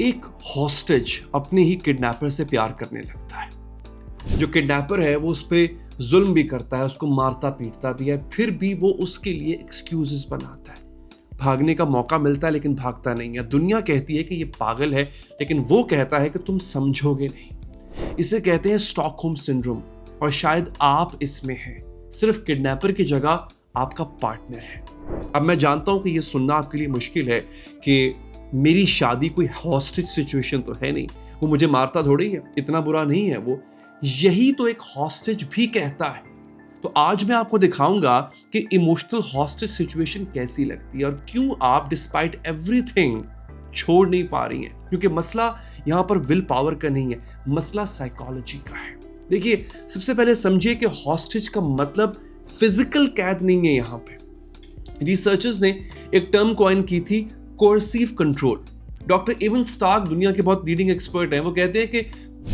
एक हॉस्टेज अपने ही किडनैपर से प्यार करने लगता है। जो किडनैपर है वो उस पर जुल्म भी करता है, उसको मारता पीटता भी है, फिर भी वो उसके लिए एक्सक्यूजेस बनाता है। भागने का मौका मिलता है लेकिन भागता नहीं है। दुनिया कहती है कि ये पागल है, लेकिन वो कहता है कि तुम समझोगे नहीं। इसे कहते हैं स्टॉकहोम सिंड्रोम, और शायद आप इसमें हैं। सिर्फ किडनैपर की जगह आपका पार्टनर है। अब मैं जानता हूं कि ये सुनना आपके लिए मुश्किल है कि मेरी शादी कोई हॉस्टेज सिचुएशन तो है नहीं, वो मुझे मारता थोड़ी है, इतना बुरा नहीं है वो। यही तो एक हॉस्टेज भी कहता है। तो आज मैं आपको दिखाऊंगा कि इमोशनल हॉस्टेज सिचुएशन कैसी लगती है और क्यों आप डिस्पाइट एवरीथिंग छोड़ नहीं पा रही हैं। क्योंकि मसला यहां पर विल पावर का नहीं है, मसला साइकोलॉजी का है। देखिए, सबसे पहले समझिए कि हॉस्टेज का मतलब फिजिकल कैद नहीं है। यहां पे रिसर्चर्स ने एक टर्म कॉइन की थी, coercive control. Doctor Evan Stark दुनिया के बहुत लीडिंग एक्सपर्ट हैं, वो कहते हैं कि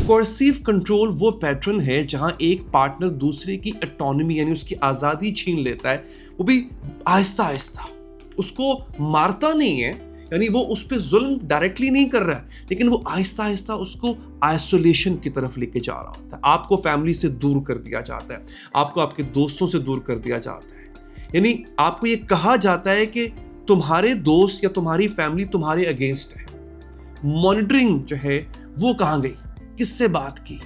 कोर्सिव कंट्रोल वो पैटर्न है जहां एक पार्टनर दूसरे की ऑटोनॉमी यानी उसकी आजादी छीन लेता है, वो भी आहिस्ता आहिस्ता। उसको मारता नहीं है, यानी वो उस पर जुल्म डायरेक्टली नहीं कर रहा है, लेकिन वो आहिस्ता आहिस्ता उसको आइसोलेशन की तरफ लेके जा रहा होता है। आपको फैमिली से दूर कर दिया जाता है, आपको आपके दोस्तों से दूर कर दिया जाता है। यानी आपको ये कहा जाता है कि तुम्हारे दोस्त या तुम्हारी फैमिली तुम्हारे अगेंस्ट है। मॉनिटरिंग जो है वो कहां गई, किससे बात की,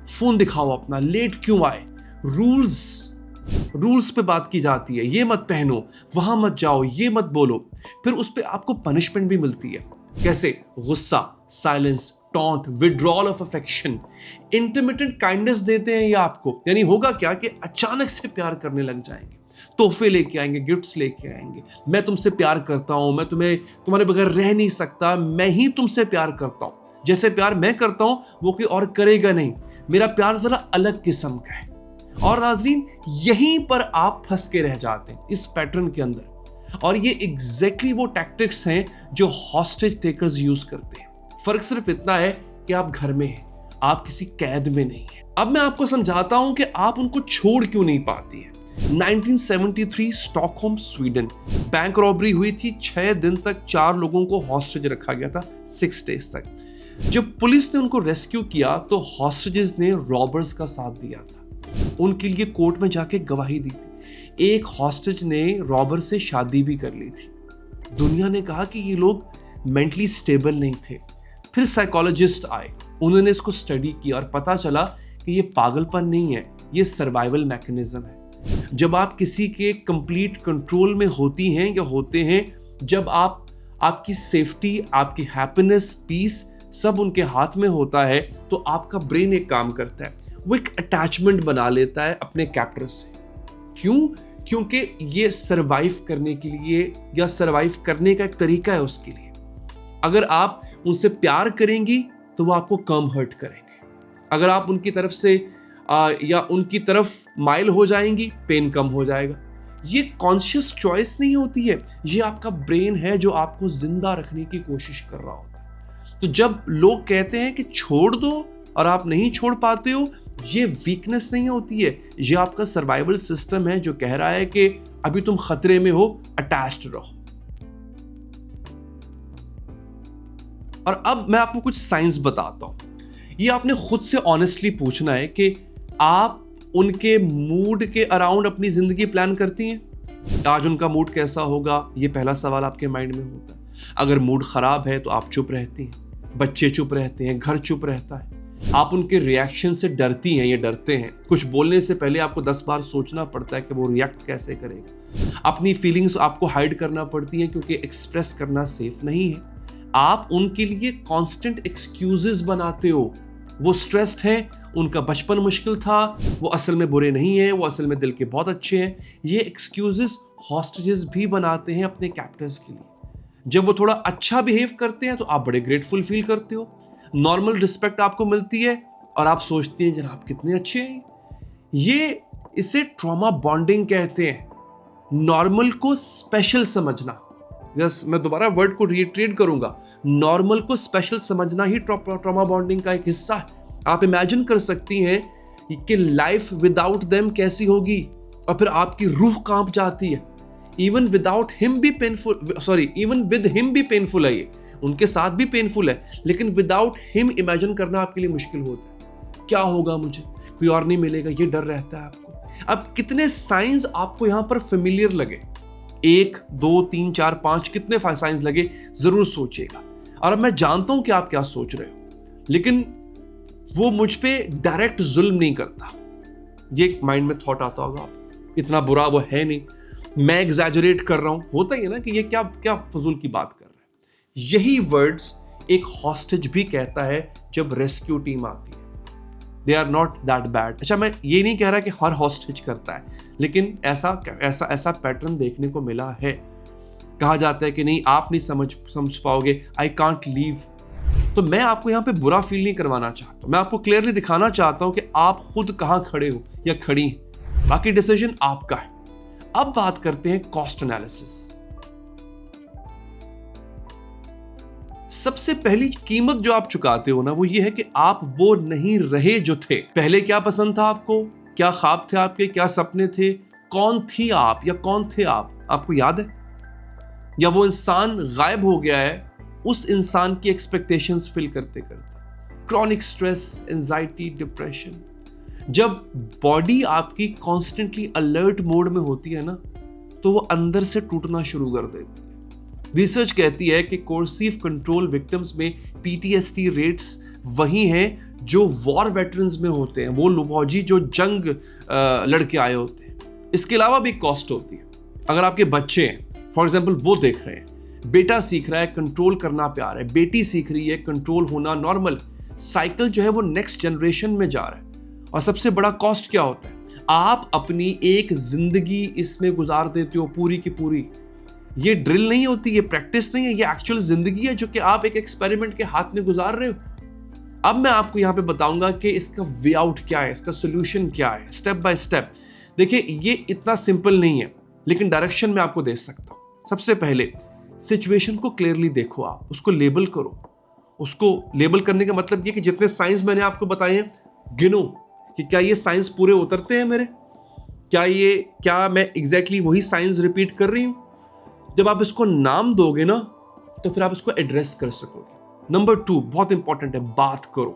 फोन दिखाओ अपना, लेट क्यों आए, रूल्स पे बात की जाती है। ये मत पहनो, वहां मत जाओ, ये मत बोलो। फिर उस पे आपको पनिशमेंट भी मिलती है। कैसे? गुस्सा, silence, taunt, withdrawal of affection, intermittent kindness देते हैं ये आपको। यानी होगा क्या कि अचानक से प्यार करने लग जाएंगे, तोहफे लेके आएंगे, गिफ्ट्स लेके आएंगे। मैं तुमसे प्यार करता हूं, मैं तुम्हारे बगैर रह नहीं सकता, मैं ही तुमसे प्यार करता हूं। जैसे प्यार मैं करता हूं वो कोई और करेगा नहीं, मेरा प्यार जरा अलग किस्म का है। और नाज़रीन, यहीं पर आप फंस के रह जाते हैं इस पैटर्न के अंदर। और ये एग्जैक्टली वो टैक्टिक्स हैं जो हॉस्टेज टेकर्स यूज करते हैं। फर्क सिर्फ इतना है कि आप घर में हैं, आप किसी कैद में नहीं हैं। अब मैं आपको समझाता हूं कि आप उनको छोड़ क्यों नहीं पाती हैं। 1973 स्टॉकहोम स्वीडन, बैंक रॉबरी हुई थी। 6 दिन तक 4 लोगों को हॉस्टेज रखा गया था, 6 डेज तक। जब पुलिस ने उनको रेस्क्यू किया तो हॉस्टेजेस ने रॉबर्स का साथ दिया था, उनके लिए कोर्ट में जाके गवाही दी थी। एक हॉस्टेज ने रॉबर से शादी भी कर ली थी। दुनिया ने कहा कि ये लोग मेंटली स्टेबल नहीं थे। फिर साइकोलॉजिस्ट आए, उन्होंने इसको स्टडी किया और पता चला कि ये पागलपन नहीं है, ये सर्वाइवल मैकेनिज्म है। जब आप किसी के कंप्लीट कंट्रोल में होती हैं या होते हैं, जब आपकी सेफ्टी, आपकी हैप्पीनेस, पीस सब उनके हाथ में होता है, तो आपका ब्रेन एक काम करता है, वो एक अटैचमेंट बना लेता है अपने कैप्टर से। क्यों? क्योंकि ये सरवाइव करने के लिए या सरवाइव करने का एक तरीका है उसके लिए। अगर आप उनसे प्यार करेंगी तो वो आपको कम हर्ट करेंगे। अगर आप उनकी तरफ से या उनकी तरफ माइल हो जाएंगी, पेन कम हो जाएगा। ये कॉन्शियस चॉइस नहीं होती है, ये आपका ब्रेन है जो आपको जिंदा रखने की कोशिश कर रहा होता है। तो जब लोग कहते हैं कि छोड़ दो और आप नहीं छोड़ पाते हो, ये वीकनेस नहीं होती है, ये आपका सर्वाइवल सिस्टम है जो कह रहा है कि अभी तुम खतरे में हो, अटैच्ड रहो। और अब मैं आपको कुछ साइंस बताता हूं। ये आपने खुद से ऑनेस्टली पूछना है कि आप उनके मूड के अराउंड अपनी जिंदगी प्लान करती हैं। आज उनका मूड कैसा होगा, ये पहला सवाल आपके माइंड में होता है। अगर मूड खराब है तो आप चुप रहती हैं, बच्चे चुप रहते हैं, घर चुप रहता है। आप उनके रिएक्शन से डरती हैं, ये डरते हैं। कुछ बोलने से पहले आपको 10 बार सोचना पड़ता है कि वो रिएक्ट कैसे करेगा। अपनी फीलिंग्स आपको हाइड करना पड़ती हैं क्योंकि एक्सप्रेस करना सेफ नहीं है। आप उनके लिए कांस्टेंट एक्सक्यूजेस बनाते हो। वो स्ट्रेस्ड हैं, उनका बचपन मुश्किल था, वो असल में बुरे नहीं हैं, वो असल में दिल के बहुत अच्छे हैं। ये एक्सक्यूजेस हॉस्टेजेस भी बनाते हैं अपने कैप्टर्स के लिए। जब वो थोड़ा अच्छा बिहेव करते हैं तो आप बड़े ग्रेटफुल फील करते हो, नॉर्मल रिस्पेक्ट आपको मिलती है और आप सोचते हैं जनाब कितने अच्छे हैं। इसे ट्रॉमा बॉन्डिंग कहते हैं। नॉर्मल को स्पेशल समझना, मैं दोबारा वर्ड को रिट्रीट करूंगा, नॉर्मल को स्पेशल समझना ही ट्रॉमा बॉन्डिंग का एक हिस्सा है। आप इमेजिन कर सकती हैं कि लाइफ विदाउट देम कैसी होगी, और फिर आपकी रूह कांप जाती है। इवन विद हिम भी पेनफुल है ये। उनके साथ भी पेनफुल है, लेकिन विदाउट हिम इमेजिन करना आपके लिए मुश्किल होता है। क्या होगा, मुझे कोई और नहीं मिलेगा, ये डर रहता है आपको। अब कितने साइंस आपको यहां पर फेमिलियर लगे, 1 2 3 4 5 कितने साइंस लगे, जरूर सोचिएगा। और अब मैं जानता हूं कि आप क्या सोच रहे हो, लेकिन वो मुझ पे डायरेक्ट जुल्म नहीं करता। ये एक माइंड में थॉट आता होगा, इतना बुरा वो है नहीं, मैं एग्जैजरेट कर रहा हूं, होता ही है ना कि ये क्या क्या फजूल की बात कर रहा है। यही वर्ड्स एक हॉस्टेज भी कहता है जब रेस्क्यू टीम आती है, they are not that bad. अच्छा, मैं ये नहीं कह रहा कि हर हॉस्टेज करता है, लेकिन ऐसा पैटर्न देखने को मिला है। कहा जाता है कि नहीं, आप नहीं समझ पाओगे, आई कांट लीव। तो मैं आपको यहां पे बुरा फील नहीं करवाना चाहता, मैं आपको क्लियरली दिखाना चाहता हूं कि आप खुद कहां खड़े हो या खड़ी हैं, बाकी डिसीजन आपका है। अब बात करते हैं कॉस्ट एनालिसिस। सबसे पहली कीमत जो आप चुकाते हो ना, वो ये है कि आप वो नहीं रहे जो थे। पहले क्या पसंद था आपको, क्या ख्वाब थे आपके, क्या सपने थे, कौन थी आप या कौन थे आप, आपको याद है? या वो इंसान गायब हो गया है उस इंसान की एक्सपेक्टेशंस फिल करते करते। क्रॉनिक स्ट्रेस, एंजाइटी, डिप्रेशन, जब बॉडी आपकी कॉन्स्टेंटली अलर्ट मोड में होती है ना, तो वो अंदर से टूटना शुरू कर देती है। रिसर्च कहती है कि कोर्सिव कंट्रोल विक्टिम्स में पीटीएसडी रेट्स वही हैं जो वॉर वेटरन्स में होते हैं, वो फौजी जो जंग लड़के आए होते हैं। इसके अलावा भी कॉस्ट होती है। अगर आपके बच्चे हैं, फॉर एग्जाम्पल, वो देख रहे हैं, बेटा सीख रहा है कंट्रोल करना प्यार है, बेटी सीख रही है कंट्रोल होना नॉर्मल, साइकिल जो है वो नेक्स्ट जनरेशन में जा रहा है। और सबसे बड़ा कॉस्ट क्या होता है, आप अपनी एक जिंदगी इसमें गुजार देते हो पूरी की पूरी। ये ड्रिल नहीं होती, ये प्रैक्टिस नहीं है, ये एक्चुअल जिंदगी है जो कि आप एक एक्सपेरिमेंट के हाथ में गुजार रहे हो। अब मैं आपको यहां पे बताऊंगा कि इसका वे आउट क्या है, इसका सोल्यूशन क्या है, स्टेप बाय स्टेप। देखिए, ये इतना सिंपल नहीं है, लेकिन डायरेक्शन में आपको दे सकता हूं। सबसे पहले सिचुएशन को क्लियरली देखो, आप उसको लेबल करो। उसको लेबल करने का मतलब ये कि जितने साइंस मैंने आपको बताए हैं, गिनो कि क्या ये साइंस पूरे उतरते हैं मेरे, क्या मैं एग्जैक्टली वही साइंस रिपीट कर रही हूं। जब आप इसको नाम दोगे ना, तो फिर आप इसको एड्रेस कर सकोगे। नंबर 2 बहुत इंपॉर्टेंट है, बात करो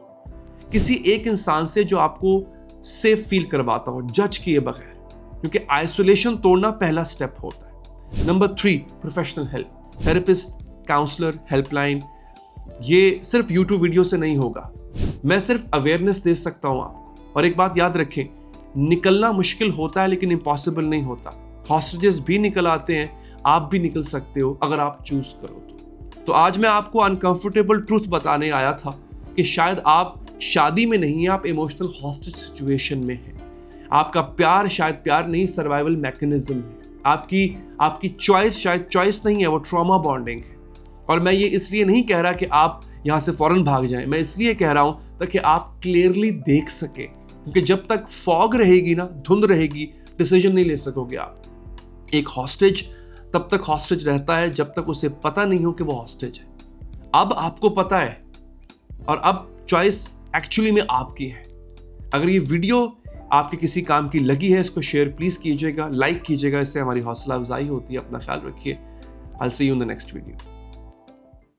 किसी एक इंसान से जो आपको सेफ फील करवाता हो, जज किए बगैर, क्योंकि आइसोलेशन तोड़ना पहला स्टेप होता है। Number 3 professional help, therapist, counsellor, helpline. ये सिर्फ यूट्यूब वीडियो से नहीं होगा, मैं सिर्फ अवेयरनेस दे सकता हूं आपको। और एक बात याद रखें, निकलना मुश्किल होता है लेकिन इम्पॉसिबल नहीं होता। हॉस्टेजेस भी निकल आते हैं, आप भी निकल सकते हो अगर आप चूज करो तो आज मैं आपको अनकंफर्टेबल ट्रूथ बताने आया था कि शायद आप शादी में नहीं है, आप इमोशनल हॉस्टेज सिचुएशन में हैं। आपका प्यार शायद प्यार नहीं, सर्वाइवल मैकेनिज्म है। आपकी चॉइस शायद चॉइस नहीं है, वो ट्रॉमा बॉन्डिंग है। और मैं ये इसलिए नहीं कह रहा कि आप यहां से फौरन भाग जाएं, मैं इसलिए कह रहा हूं ताकि आप क्लियरली देख सके, क्योंकि जब तक फॉग रहेगी ना, धुंध रहेगी, डिसीजन नहीं ले सकोगे आप। एक हॉस्टेज तब तक हॉस्टेज रहता है जब तक उसे पता नहीं हो कि वो हॉस्टेज है। अब आपको पता है और अब चॉइस एक्चुअली में आपकी है। अगर ये वीडियो आपके किसी काम की लगी है, इसको शेयर प्लीज कीजिएगा, लाइक कीजिएगा, इससे हमारी हौसला अफजाई होती है। अपना ख्याल रखिए। I'll see you in the next video.